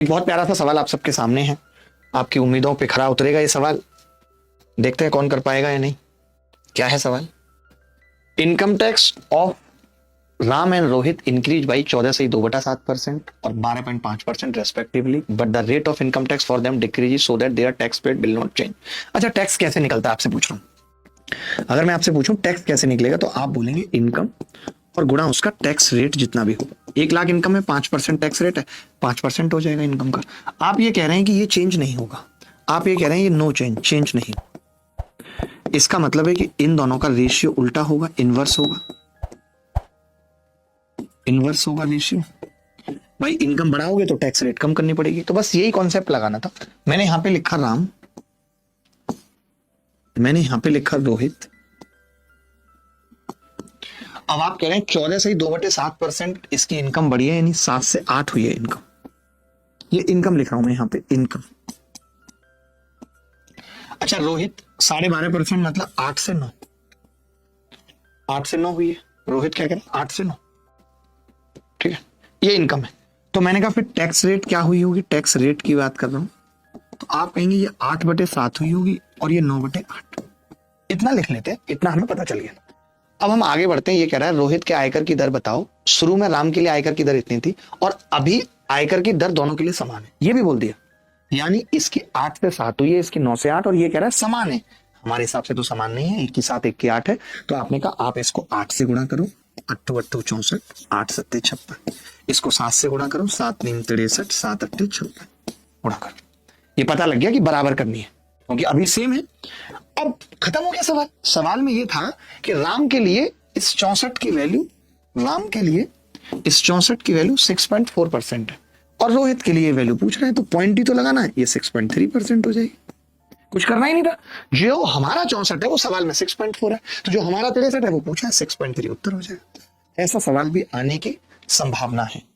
एक बहुत प्यारा सा सवाल आप सबके सामने है, आपकी उम्मीदों पे खरा उतरेगा ये सवाल। देखते हैं कौन कर पाएगा या नहीं। क्या है सवाल? Income tax of Ram and Rohit increase by 14.2% और 12.5% respectively, but the rate of income tax for them decrease so that their tax paid will not change. अच्छा, टैक्स कैसे निकलता है आपसे पूछ रहा हूं। अगर मैं आपसे पूछूं टैक्स कैसे निकलेगा तो आप बोलेंगे इनकम और गुणा उसका टैक्स रेट जितना भी हो। 1 लाख इनकम है, 5% टैक्स रेट है, 5% हो जाएगा इनकम का। आप ये कह रहे हैं कि ये चेंज नहीं होगा, आप ये कह रहे हैं ये नो चेंज, चेंज नहीं। इसका मतलब है कि इन दोनों का रेशियो उल्टा होगा, इनवर्स होगा, इनवर्स होगा रेशियो। भाई इनकम बढ़ाओगे तो टैक्स रेट कम करनी पड़ेगी। तो बस यही कॉन्सेप्ट लगाना था। मैंने यहां पे लिखा राम, मैंने यहां पे लिखा रोहित। अब आप कह रहे हैं 14.2/7% इसकी इनकम बढ़ी है, यानी 7 से 8 हुई है इनकम। ये इनकम लिख रहा हूं मैं यहां पे, इनकम। अच्छा, रोहित 12.5% मतलब 8 से 9, 8 से 9 हुई है। रोहित क्या कह रहा है? 8 से 9, ठीक है, ये इनकम है। तो मैंने कहा फिर टैक्स रेट क्या हुई होगी, टैक्स रेट की बात कर रहा हूं। तो आप कहेंगे ये 8/7 हुई होगी और ये 9/8। इतना लिख लेते हैं, इतना हमें पता चल गया। अब हम आगे बढ़ते हैं। ये कह रहा है रोहित के आयकर की दर बताओ। शुरू में राम के लिए आयकर की दर इतनी थी और अभी आयकर की दर दोनों के लिए समान है, ये भी बोल दिया। यानी इसकी 8 से 7 हुई है, इसकी 9 से 8, और ये कह रहा है समान है। हमारे हिसाब से तो समान नहीं है, 1 की 7 1 की 8 है। तो आपने कहा आप इसको 8 से गुणा करो, 8 8 64, 8 7 56। इसको 7 से गुणा करो, 7 9 63, 7 8 56 गुणा करो। ये पता लग गया कि बराबर करनी है क्योंकि अभी सेम है। अब खत्म हो गया सवाल। सवाल में ये था कि राम के लिए इस 64 की वैल्यू, राम के लिए इस 64 की वैल्यू 6.4% है और रोहित के लिए वैल्यू पूछ रहे हैं, तो पॉइंट ही तो लगाना है, ये 6.3% हो जाएगी। कुछ करना ही नहीं था। जो हमारा 64 है वो सवाल में 6.4 है, तो जो हमारा 63 है वो पूछा है 6.3, उत्तर हो जाएगा। ऐसा सवाल भी आने की संभावना है।